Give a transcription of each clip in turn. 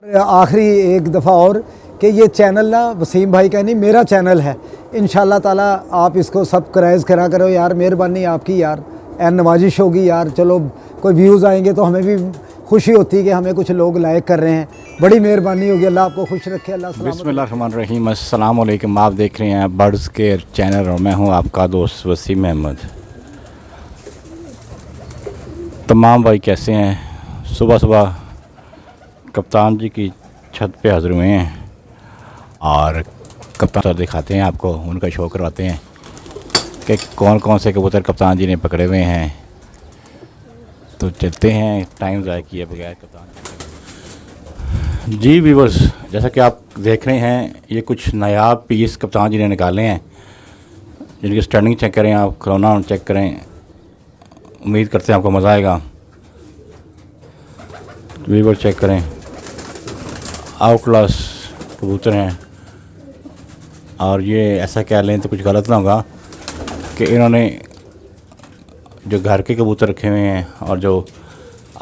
आखिरी एक दफ़ा और कि ये चैनल ना वसीम भाई का नहीं, मेरा चैनल है। इंशाल्लाह ताला आप इसको सब्सक्राइब करा करो यार, मेहरबानी आपकी यार, नवाजिश होगी यार। चलो कोई व्यूज़ आएंगे तो हमें भी खुशी होती है कि हमें कुछ लोग लाइक कर रहे हैं, बड़ी मेहरबानी होगी। अल्लाह आपको खुश रखे, अल्लाह सलामत। बिस्मिल्लाहिर्रहमानिर्रहीम, अस्सलाम वालेकुम। आप देख रहे हैं बर्ड्स केयर चैनल और मैं हूं आपका दोस्त वसीम अहमद। तमाम भाई कैसे हैं? सुबह सुबह कप्तान जी की छत पे हाज़िर हुए हैं और कप्तान सर दिखाते हैं आपको, उनका शो करवाते हैं कि कौन कौन से कबूतर कप्तान जी ने पकड़े हुए हैं। तो चलते हैं, टाइम ज़ाया किए बगैर कप्तान जी। व्यूअर्स, जैसा कि आप देख रहे हैं, ये कुछ नायाब पीस कप्तान जी ने निकाले हैं, जिनकी स्टैंडिंग चेक करें आप, खिलौना चेक करें। उम्मीद करते हैं आपको मज़ा आएगा। व्यूअर्स चेक करें, आउट क्लास कबूतर हैं। और ये ऐसा कह लें तो कुछ गलत ना होगा कि इन्होंने जो घर के कबूतर रखे हुए हैं और जो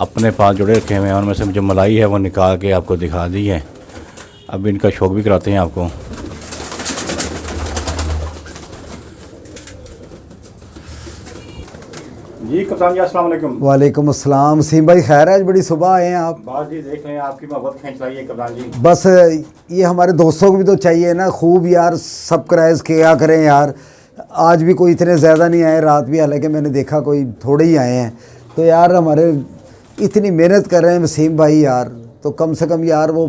अपने पास जुड़े रखे हुए हैं, उनमें से जो मलाई है वो निकाल के आपको दिखा दी है। अब इनका शौक भी कराते हैं आपको। जी कप्तान जी, अस्सलाम वालेकुम। वालेकुम अस्सलाम। वसीम भाई खैर है, आज बड़ी सुबह आए हैं आप। बस जी देख लें, आपकी मोहब्बत खींच लाई है कप्तान जी। बस ये हमारे दोस्तों को भी तो चाहिए ना, खूब यार सब्सक्राइब किया करें यार। आज भी कोई इतने ज़्यादा नहीं आए, रात भी हालांकि मैंने देखा कोई थोड़े ही आए हैं। तो यार हमारे इतनी मेहनत कर रहे हैं वसीम भाई यार, तो कम से कम यार वो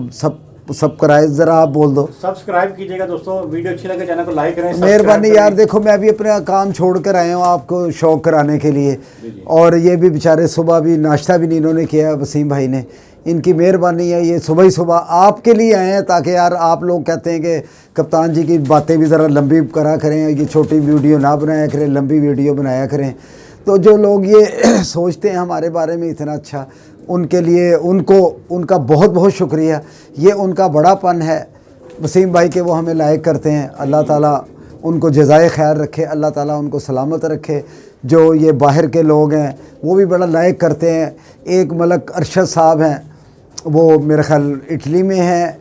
सब्सक्राइब ज़रा आप बोल दो। सब्सक्राइब कीजिएगा दोस्तों, वीडियो अच्छी लगे चैनल को लाइक करें। मेहरबानी यार। देखो मैं भी अपना काम छोड़ कर आया हूँ आपको शौक कराने के लिए, और ये भी बेचारे सुबह भी नाश्ता भी नहीं इन्होंने किया वसीम भाई ने। इनकी मेहरबानी है, ये सुबह ही सुबह आपके लिए आए हैं ताकि यार आप लोग कहते हैं कि कप्तान जी की बातें भी ज़रा लंबी करा करें, ये छोटी वीडियो ना बनाया करें, लंबी वीडियो बनाया करें। तो जो लोग ये सोचते हैं हमारे बारे में इतना अच्छा, उनके लिए उनका बहुत बहुत शुक्रिया। ये उनका बड़ापन है वसीम भाई के, वो हमें लाइक करते हैं। अल्लाह ताला उनको जज़ाए खैर रखे, अल्लाह ताला उनको सलामत रखे। जो ये बाहर के लोग हैं वो भी बड़ा लाइक करते हैं। एक मलक अरशद साहब हैं, वो मेरे ख्याल इटली में हैं,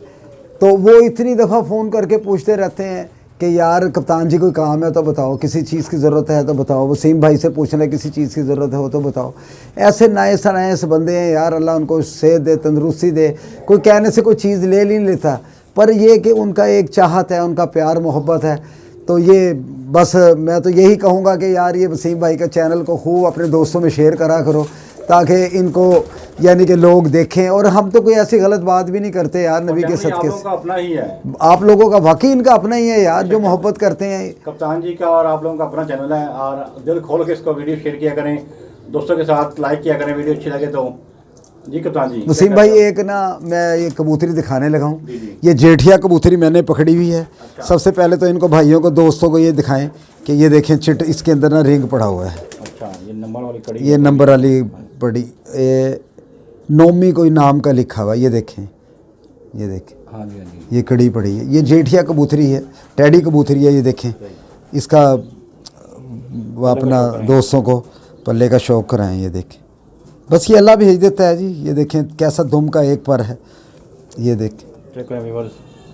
तो वो इतनी दफ़ा फ़ोन करके पूछते रहते हैं कि यार कप्तान जी कोई काम है तो बताओ, किसी चीज़ की ज़रूरत है तो बताओ। वसीम भाई से पूछ लें किसी चीज़ की ज़रूरत हो तो बताओ। ऐसे नए से नए से बंदे हैं यार, अल्लाह उनको सेहत दे, तंदरुस्ती दे। कोई कहने से कोई चीज़ ले नहीं लेता, पर ये कि उनका एक चाहत है, उनका प्यार मोहब्बत है। तो ये बस मैं तो यही कहूँगा कि यार ये वसीम भाई का चैनल को खूब अपने दोस्तों में शेयर करा करो, ताकि इनको यानी कि लोग देखें। और हम तो कोई ऐसी गलत बात भी नहीं करते यार, नबी के सदके से। अपना ही है आप लोगों का, वाकई इनका अपना ही है यार, जो मोहब्बत करते हैं कप्तान जी का। और आप लोगों का अपना चैनल है, और दिल खोल के इसको वीडियो शेयर किया करें, दोस्तों के साथ लाइक किया करें, वीडियो अच्छी लगे तो। जी कप्तान जी। वसीम भाई एक ना मैं ये कबूतरी दिखाने लगा हूँ। ये जेठिया कबूतरी मैंने पकड़ी हुई है। अच्छा। सबसे पहले तो इनको भाइयों को, दोस्तों को ये दिखाएं कि ये देखें चिट, इसके अंदर ना रिंग पड़ा हुआ है। अच्छा, ये नंबर वाली कड़ी, ये नंबर वाली पड़ी, ये नोमी कोई नाम का लिखा हुआ, ये देखें, ये देखें। हाँ जी, हाँ जी। ये कड़ी पड़ी है, ये जेठिया कबूतरी है, टैडी कबूतरी है। ये देखें, इसका वो अपना दोस्तों को पल्ले का शौक कराएं। ये देखें, बस ये अल्लाह भेज देता है जी। ये देखें कैसा दुम का एक पर है, ये देखें।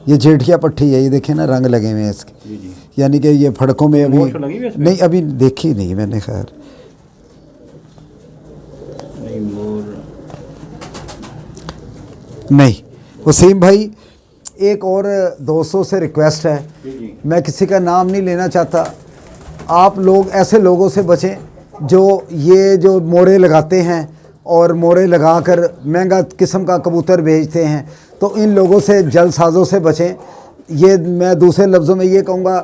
ये जेठिया पट्टी है, ये देखें ना रंग लगे हुए हैं इसके, यानी कि ये फड़कों में अभी नहीं, अभी देखी नहीं मैंने। खैर नहीं। वसीम भाई एक और दोस्तों से रिक्वेस्ट है, मैं किसी का नाम नहीं लेना चाहता, आप लोग ऐसे लोगों से बचें जो मोरे लगाते हैं और मोरे लगाकर महंगा किस्म का कबूतर भेजते हैं। तो इन लोगों से, जलसाजों से बचें। ये मैं दूसरे लफ्ज़ों में ये कहूँगा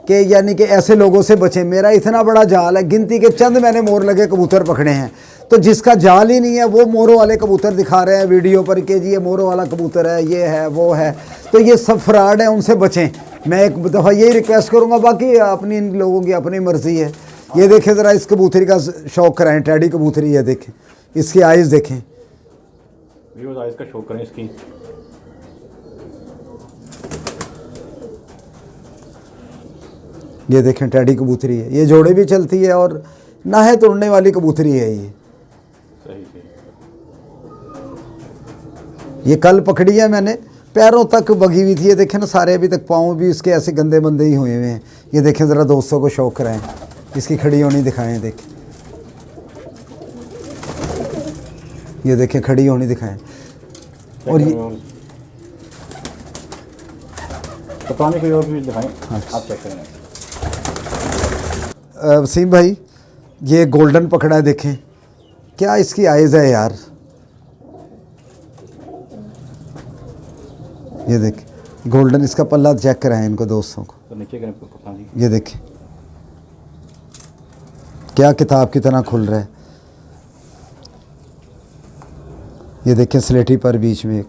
कि यानी कि ऐसे लोगों से बचें। मेरा इतना बड़ा जाल है, गिनती के चंद मैंने मोर लगे कबूतर पकड़े हैं। तो जिसका जाल ही नहीं है वो मोरों वाले कबूतर दिखा रहे हैं वीडियो पर कि जी ये मोरों वाला कबूतर है, ये है, वो है। तो ये सब फ्रॉड है, उनसे बचें। मैं एक दफ़ा यही रिक्वेस्ट करूँगा, बाकी अपनी इन लोगों की अपनी मर्ज़ी है। ये देखें ज़रा, इस कबूतरी का शौक़ कराएँ, टैडी कबूतरी है, देखें इसकी आइज़ देखें, आइज़ का शौक़ करें इसकी। ये देखें टैडी कबूतरी है, ये जोड़े भी चलती है और ना है तोड़ने वाली कबूतरी है ये। सही ये कल पकड़ी है मैंने, पैरों तक बगी हुई थी, ये देखें ना सारे, अभी तक पाँव भी उसके ऐसे गंदे मंदे ही हुए हुए हैं। ये देखें ज़रा दोस्तों को शौक कराएं, इसकी खड़ी होनी दिखाएं, देखें ये देखें खड़ी होनी दिखाएं। और ये कप्तान कोई और भी दिखाएं, आप चेक करें। वसीम भाई ये गोल्डन पकड़ा है, देखें क्या इसकी आइज़ है यार, ये देखें गोल्डन, इसका पल्ला चेक कराएं इनको दोस्तों को, तो नीचे करें कप्तान जी, ये देखें क्या किताब की तरह खुल रहा है। ये देखें स्लेटी पर बीच में एक,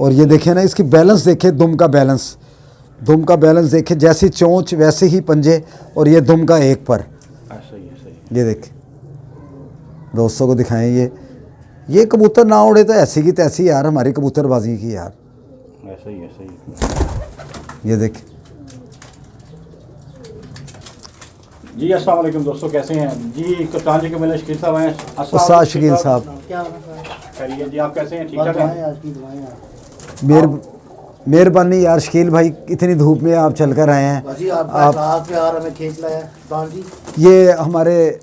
और ये देखें ना इसकी बैलेंस देखें, दुम का बैलेंस देखें, जैसी चोंच वैसे ही पंजे, और ये दुम का एक पर, सही है। ये देखें दोस्तों को दिखाएं। ये कबूतर ना उड़े तो ऐसी की तैसी यार, हमारी कबूतरबाजी की यार, ऐसा ही है। ये देखें जी। अस्सलाम वालेकुम दोस्तों, कैसे हैं जी? कप्तान जी के मिले शकील साहब हैं। उस्ताद शकील साहब, खैरियत जी, आप कैसे हैं? ठीक ठाक हैं? मेहरबानी यार शकील भाई, इतनी धूप में आप चल कर आए हैं। आप प्यार हमें खींच लाया जी। ये हमारे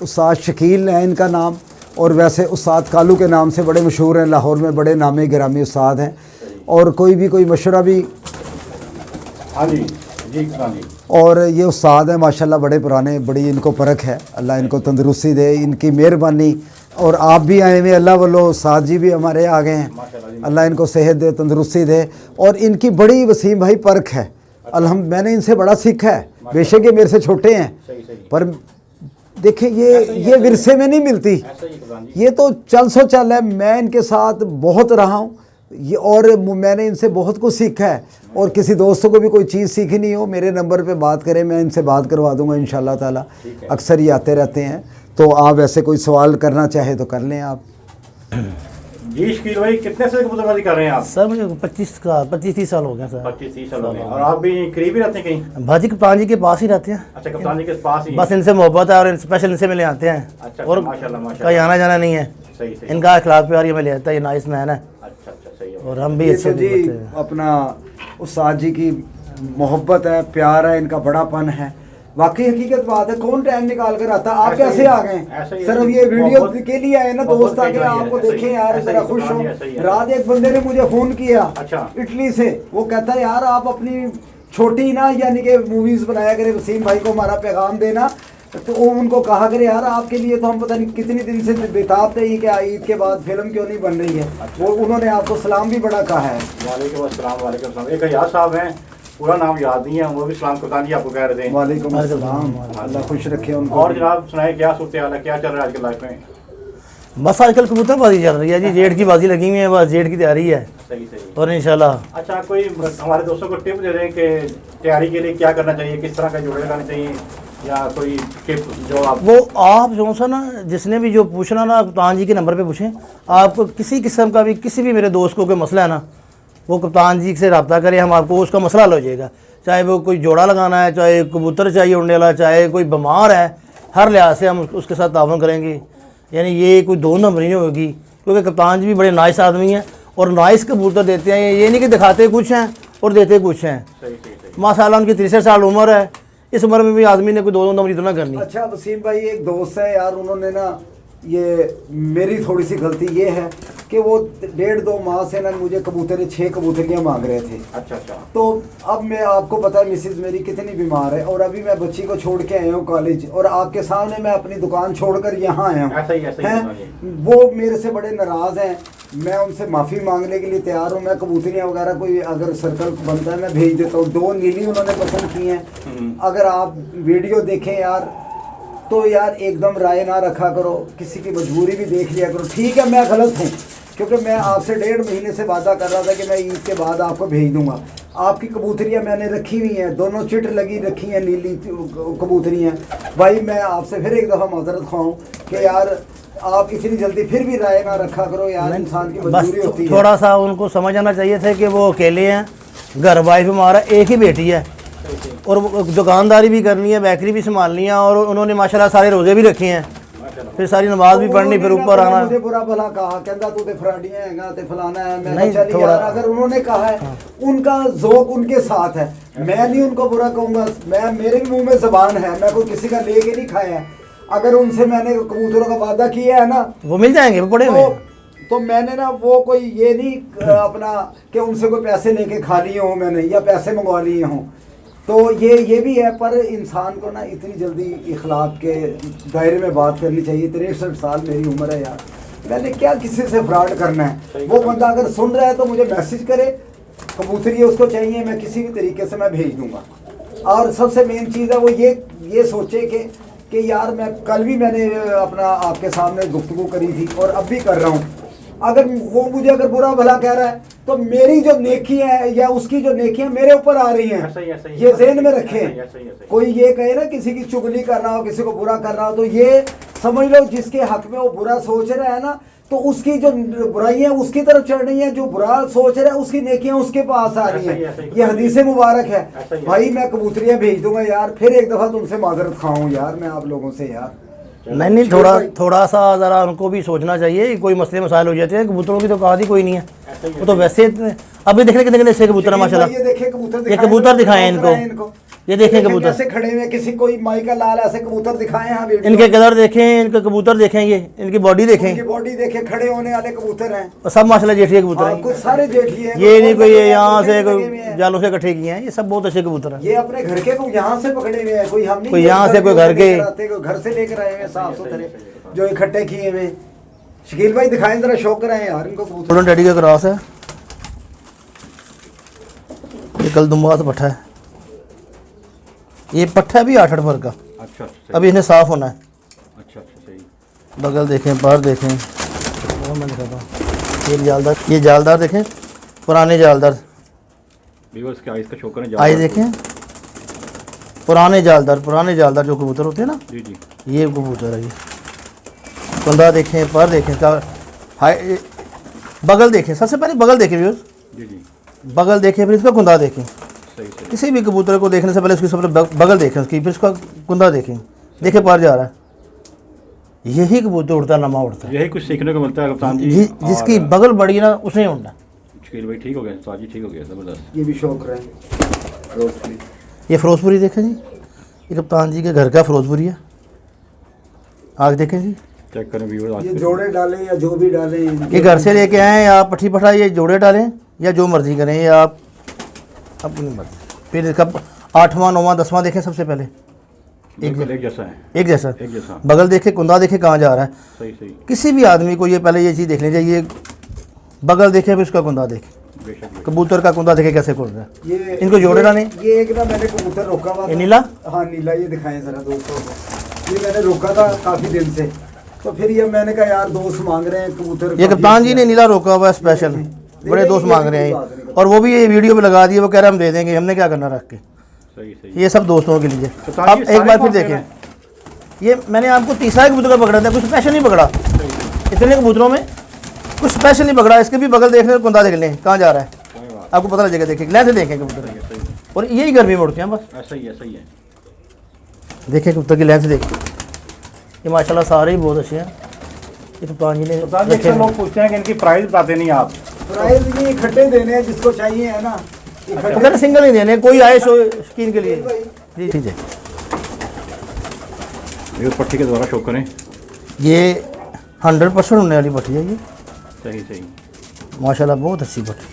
उस्ताद शकील हैं इनका नाम, और वैसे उस्ताद कालू के नाम से बड़े मशहूर हैं, लाहौर में बड़े नामी गिरामी उस्ताद हैं, और कोई मशवरा भी। हाँ जी जी कप्तान जी। और ये उस्ताद हैं माशाल्लाह, बड़े पुराने, बड़ी इनको परख है, अल्लाह इनको तंदुरुस्ती दे, इनकी मेहरबानी। और आप भी आए हुए अल्लाह वल्लो, उस्ताद जी भी हमारे आ गए हैं, अल्लाह इनको सेहत दे, तंदुरुस्ती दे। और इनकी बड़ी वसीम भाई परख है, मैंने इनसे बड़ा सीखा है, बेशक ये मेरे से छोटे हैं, पर देखें ये विरसे में नहीं मिलती, ये तो चल सो चल है। मैं इनके साथ बहुत रहा हूँ ये, और मैंने इनसे बहुत कुछ सीखा है। और किसी दोस्तों को भी कोई चीज़ सीखनी हो, मेरे नंबर पे बात करें, मैं इनसे बात करवा दूंगा इंशाल्लाह ताला। अक्सर ये आते रहते हैं, तो आप ऐसे कोई सवाल करना चाहे तो कर लें आप। जी शकील भाई, कितने से कबूतरबाजी कर रहे हैं आप? सर मुझे 25-30 साल हो गए सर। 25-30 साल हो गए। और आप भी करीब ही रहते हैं कहीं? भाजी कप्तान जी के पास ही रहते हैं। अच्छा, कप्तान जी के पास ही? बस इनसे मोहब्बत है और स्पेशल इनसे मिले आते हैं। अच्छा, और माशाल्लाह कहीं आना जाना नहीं है। सही। इनका अखलाक प्यार ये मिले आता है, ये नाइस मैन है। अच्छा सही है। और हम भी ये अच्छे तो जी अपना उस्ताद जी की मोहब्बत है, प्यार है, इनका बड़ापन है, वाकई हकीकत बात है। कौन टाइम निकाल कर आता, आप कैसे आ गए? सिर्फ ये वीडियो के लिए आए ना दोस्त, आके आपको देखें यार, जरा खुश हो। रात एक बंदे ने मुझे फ़ोन किया इटली से, वो कहता है यार आप अपनी छोटी ना यानी कि मूवीज़ बनाया करे, वसीम भाई को हमारा पैगाम देना। तो उनको कहा करे यार आपके लिए तो हम पता नहीं कितनी दिन से बेताब थे कि ईद के बाद फिल्म क्यों नहीं बन रही है। वो उन्होंने आपको सलाम भी बड़ा कहा है। वालेकुम अस्सलाम। वालेकुम अस्सलाम। एक यार साहब हैं, पूरा नाम याद नहीं है, वो भी सलाम कप्तान जी आपको कह रहे थे। वालेकुम अस्सलाम, अल्लाह खुश रखे उनको। और जनाब सुनाए, क्या सूरत हाल है, क्या चल रहा है आजकल लाइफ में? बस आजकल कबूतरबाजी चल रही है जी, जेठ की बाजी लगी हुई है, बस जेठ की तैयारी है। सही। और इंशाल्लाह। अच्छा, कोई हमारे दोस्तों को टिप दे दें कि तैयारी के लिए क्या करना चाहिए, किस तरह का जोड़े लगाने चाहिए, या कोई टिप जो आप जो सा ना, जिसने भी जो पूछना ना, कप्तान जी के नंबर पे पूछें। आपको किसी किस्म का भी, किसी भी मेरे दोस्त को कोई मसला है ना, वो कप्तान जी से रब्ता करें, हम आपको उसका मसला हल हो जाएगा। चाहे वो कोई जोड़ा लगाना है, चाहे कबूतर चाहिए उड़ने वाला, चाहे कोई बीमार है, हर लिहाज से हम उसके साथ तावन करेंगे। यानी ये कोई दो नंबर नहीं होगी, क्योंकि कप्तान जी भी बड़े नाइस आदमी हैं और नाइस कबूतर देते हैं। ये नहीं कि दिखाते कुछ हैं और देते कुछ हैं। माशाल्लाह उनकी 63 साल उम्र है, इस उम्र में भी आदमी ने कोई दो नंबर इतना करनी। अच्छा वसीम भाई, एक दोस्त है यार, उन्होंने ना, ये मेरी थोड़ी सी गलती ये है कि वो 1.5-2 माह से ना मुझे 6 कबूतरियाँ मांग रहे थे। अच्छा। तो अब मैं, आपको पता है मिसेज मेरी कितनी बीमार है, और अभी मैं बच्ची को छोड़ के आया हूँ कॉलेज, और आपके सामने मैं अपनी दुकान छोड़कर यहाँ आया हूँ। ऐसा ही। वो मेरे से बड़े नाराज़ हैं, मैं उनसे माफ़ी मांगने के लिए तैयार हूँ। मैं कबूतरियाँ वगैरह कोई अगर सर्कल बनता है मैं भेज देता हूँ। 2 नीली उन्होंने पसंद की हैं। अगर आप वीडियो देखें यार, तो यार एकदम राय ना रखा करो, किसी की मजबूरी भी देख लिया करो। ठीक है मैं गलत हूँ, क्योंकि मैं आपसे 1.5 महीने से वादा कर रहा था कि मैं ईद के बाद आपको भेज दूंगा। आपकी कबूतरियाँ मैंने रखी हुई हैं, दोनों चिट लगी रखी हैं, नीली कबूतरियाँ। भाई मैं आपसे फिर एक दफ़ा माजरत खाऊँ कि यार आप इतनी जल्दी फिर भी राय ना रखा करो यार, इंसान की मजबूरी होती है। थोड़ा सा उनको समझ आना चाहिए था कि वो अकेले हैं, घर वाइफ हमारा एक ही बेटी है, और दुकानदारी भी करनी है, बेकरी भी संभालनी है, और उन्होंने माशाल्लाह सारे रोज़े भी रखे हैं। फिर सारी नमाज भी पढ़नी, फिर ऊपर आना। मुझे बुरा भला कहा, कहता तू ते फराडियां हैगा ते फलाना है। मैं नहीं, चल थोड़ा- यार अगर उन्होंने कहा है उनका ज़ौक उनके साथ है, मैं नहीं उनको बुरा कहूँगा। मैं मेरे भी मुंह में ज़बान है, मैं कोई किसी का लेके नहीं खाया है। अगर उनसे मैंने कबूतरों का वादा किया है ना, वो मिल जाएंगे, वो पड़े हुए हैं। तो मैंने ना वो कोई ये नहीं अपना कि उनसे कोई पैसे लेके खा लिए हों मैंने या पैसे मंगवा लिए हों। तो ये भी है, पर इंसान को ना इतनी जल्दी इखलाक के दायरे में बात करनी चाहिए। 63 साल मेरी उम्र है यार, मैंने क्या किसी से फ्रॉड करना है। वो बंदा अगर सुन रहा है तो मुझे मैसेज करे, कबूतरी उसको चाहिए, मैं किसी भी तरीके से मैं भेज दूंगा। और सबसे मेन चीज़ है वो ये सोचे कि यार मैं कल भी मैंने अपना आपके सामने गुफ्तगू करी थी और अब भी कर रहा हूँ। अगर वो मुझे अगर बुरा भला कह रहा है तो मेरी जो नेकी है या उसकी जो नेकी है मेरे ऊपर आ रही हैं, ये ज़हन में रखें। कोई ये कहे ना किसी की चुगली कर रहा हो, किसी को बुरा कर रहा हो, तो ये समझ लो जिसके हक में वो बुरा सोच रहा है ना, तो उसकी जो बुराइयां उसकी तरफ चढ़ रही हैं, जो बुरा सोच रहा है उसकी नेकियां उसके पास आ रही हैं। ये हदीस मुबारक है। भाई मैं कबूतरियां भेज दूंगा यार, फिर एक दफ़ा तुमसे माजरत खाऊं यार मैं आप लोगों से यार। नहीं, थोड़ा सा ज़रा उनको भी सोचना चाहिए। कोई मसले मसाइल हो जाते हैं, कबूतरों की तो कहानी कोई नहीं है। वो तो वैसे अभी देखने कितने से कबूतर है माशाल्लाह। ये देखें कबूतर, ये कबूतर दिखाएं इनको, ये देखें कबूतर कैसे खड़े हुए, किसी कोई माई का लाल ऐसे कबूतर दिखाए हैं वीडियो। इनके कलर देखें, इनके कबूतर देखें, ये इनकी बॉडी देखें, इनकी बॉडी देखें, खड़े होने वाले कबूतर हैं और सब माशाल्लाह जेठिए कबूतर हाँ, हैं। कुछ सारे जेठी हैं। ये नहीं कोई यहाँ से लगे कोई हुए हैं। जालों से इकट्ठे किए हैं, ये सब बहुत अच्छे कबूतर हैं। ये अपने घर के यहाँ से पकड़े हुए हैं, कोई हम नहीं कोई यहाँ से, कोई घर के। कोई घर से लेकर आए हुए साफ सुथरे जो इकट्ठे किए हुए। शकील भाई दिखाएं जरा, शौक कराएं यार इनको कबूतर। गोल्डन टेडी का क्रॉस है, ये कल दुम्बात पट्ठा है। ये पट्ठा भी 8 पर का, अच्छा अभी इन्हें साफ होना है। अच्छा सही। बगल देखें, बाहर देखें, और मैं दिखाता हूँ। ये जालदार देखें, पुराने जालदार व्यूअर्स के आइस का शौक करें। आई देखें, पुराने जालदार जो कबूतर होते हैं ना, जी जी, ये कबूतर है। ये कुंदा देखें, पर देखें, हाई बगल देखें, सबसे पहले बगल देखें व्यूअर्स, जी जी, बगल देखें, फिर इसका कुंदा देखें। सही सही। किसी भी कबूतर को देखने से पहले उसकी सबसे बगल देखें उसकी, फिर उसका कुंदा देखें। देखें पार जा रहा है, यही कबूतर उड़ता लम्बा उड़ता है। यही कुछ सीखने को मिलता है कप्तान जी। जिसकी बगल बड़ी ना उसने उड़ना। शकील भाई ठीक हो गया, साजी ठीक हो गया, ज़बरदस्त। ये भी शौक रहे। ये फिरोजपुरी देखें जी, ये कप्तान जी के घर का फिरोजपुरी है। आग देखें जी, चेक करें व्यूअर्स। ये जोड़े डालें या जो भी डालें, ये घर से लेके आए या पट्टी पठा, ये जोड़े डालें या जो मर्जी करें, ये आप अपनी मर्जी। फिर इसका 8वां 9वां 10वां देखें सबसे पहले, एक जैसा है, एक जैसा। एक जैसा। बगल देखे, कुंदा देखे कहाँ जा रहा है। सही सही, किसी भी आदमी को ये पहले ये चीज़ देख लीजिए, ये बगल देखे फिर उसका कुंदा देखे, बेशक। कबूतर का कुंदा देखे कैसे खुल रहा है। ये इनको जोड़े डालें। ये एक ना मैंने कबूतर रोका हुआ ये था। नीला, हाँ नीला, ये दिखाएं जरा दोस्तों को। ये मैंने रोका था काफ़ी दिन से, तो फिर ये मैंने कहा यार दोस्त मांग रहे हैं कबूतर। ये कप्तान जी ने नीला रोका हुआ है स्पेशल, बड़े दोस्त मांग रहे हैं, और वो भी ये वीडियो पे लगा दिए। वो कह रहे हैं हम दे देंगे, हमने क्या करना रख के। सही सही। ये सब दोस्तों के लिए। कप्तान अब जी, एक सारे बार फिर कौन से देखें, हैं? ये मैंने आपको तीसरा कबूतर का पकड़ा था, कुछ स्पेशल नहीं पकड़ा। इतने कबूतरों में कुछ स्पेशल नहीं पकड़ा। इसके भी बगल देख लें, कुंदा देख लें कहाँ जा रहा है, आपको पता लगेगा। देखिए लें देखें कबूतर, और यही गर्मी में उड़ते हैं बस। ऐसा ही है, सही है। देखें कबूतर की लेंथ देखें, ये माशाल्लाह सारे ही बहुत अच्छे हैं। ये कप्तान जी ने रखे हैं। लोग पूछते हैं कि इनकी प्राइस बताते नहीं आप। प्राइस ये इकट्ठे देने हैं जिसको चाहिए है ना, अगर सिंगल नहीं देने, कोई आए शौकीन के लिए। जी ठीक है। ये पट्टी के द्वारा शौक करें। ये 100% होने वाली पट्टी है ये, सही सही। माशाल्लाह बहुत अच्छी पट्टी,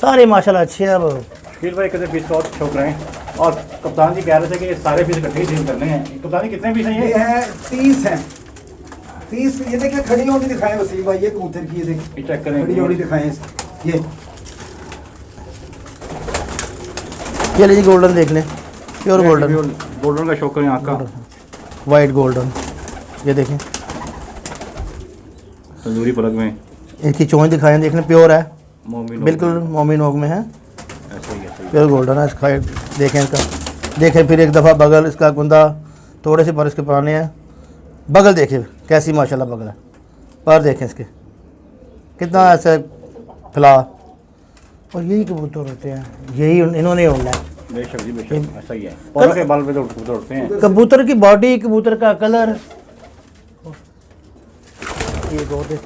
सारे माशाल्लाह अच्छे हैं। अब शकील भाई कहते पीस और शौक रहे हैं, और कप्तान जी कह रहे थे कि ये सारे पीस इकट्ठे ही सेल करने हैं। कप्तान जी कितने पीस हैं ये है 30 हैं, 30। ये देखिए खड़ी होनी दिखाएं वसीम भाई, ये कबूतर की ये ये देखिए चेक करें। खड़ी होनी दिखाएं। ये लीजिए गोल्डन देख लें, प्योर गोल्डन, गोल्डन का शौक करें आपका। वाइट गोल्डन, ये देखें तंदूरी पलक में। इनकी चोंच दिखाएं, देख लें प्योर है, मोमिन बिल्कुल मोमिन ओग में है, ऐसा ही है, सही। प्योर गोल्डन है। इसका देखें, इसका देखें फिर एक दफ़ा बगल, इसका कुंदा थोड़े से पर इसके पुराने हैं। बगल देखें कैसी माशाल्लाह बगल है, पर देखें इसके कितना ऐसा फैला। और यही कबूतर होते हैं, यही इन्होंने उड़ना है। बेशक जी बेशक ऐसा ही है, पौधों के बाल पे तो उड़ते हैं। कबूतर की बॉडी, कबूतर का कलर, ये बहुत है।